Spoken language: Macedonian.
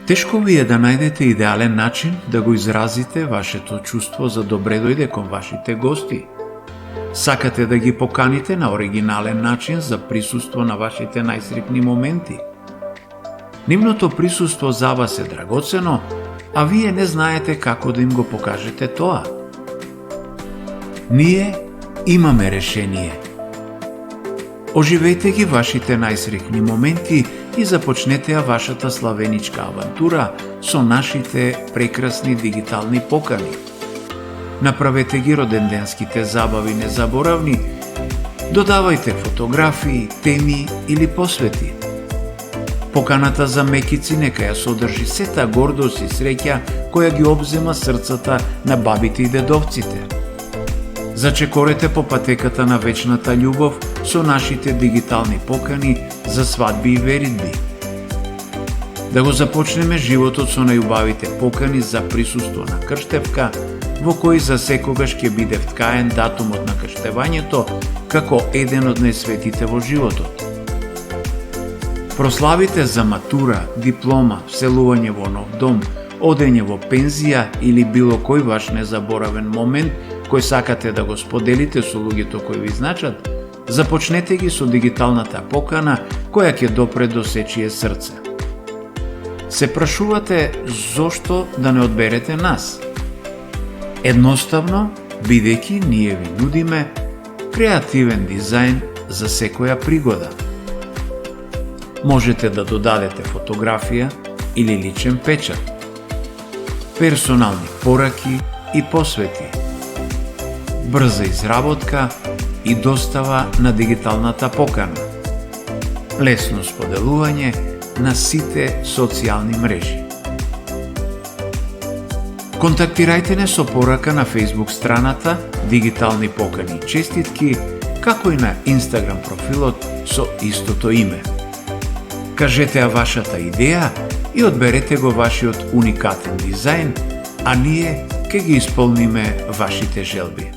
Тешко ви е да најдете идеален начин да го изразите вашето чувство за добре дојде кон вашите гости. Сакате да ги поканите на оригинален начин за присуство на вашите најсреќни моменти. Нивното присуство за вас е драгоцено, а вие не знаете како да им го покажете тоа. Ние имаме решение. Оживејте ги вашите најсреќни моменти и започнете ја вашата славеничка авантура со нашите прекрасни дигитални покани. Направете ги роденденските забави незаборавни, додавајте фотографии, теми или посвети. Поканата за мекици нека ја содржи сета гордост и среќа која ги обзема срцата на бабите и дедовците. Зачекорете по патеката на вечната љубов со нашите дигитални покани за свадби и веридби. Да го започнеме животот со најубавите покани за присуство на крштевка, во кој за секогаш ќе биде вткаен датумот на крштевањето како еден од најсветите во животот. Прославите за матура, диплома, вселување во нов дом, одење во пензија или било кој ваш незаборавен момент кој сакате да го споделите со луѓето кои ви значат, започнете ги со дигиталната покана која ќе допре до сечие срце. Се прашувате зошто да не одберете нас? Едноставно, бидејќи ние ви нудиме креативен дизајн за секоја пригода. Можете да додадете фотографија или личен печат, персонални пораки и посвети, брза изработка и достава на дигиталната покана, лесно споделување на сите социјални мрежи. Контактирајте не со порака на Facebook страната Дигитални покани и честитки, како и на Instagram профилот со истото име. Кажете ја вашата идеја и одберете го вашиот уникатен дизајн, а ние ќе ги исполниме вашите желби.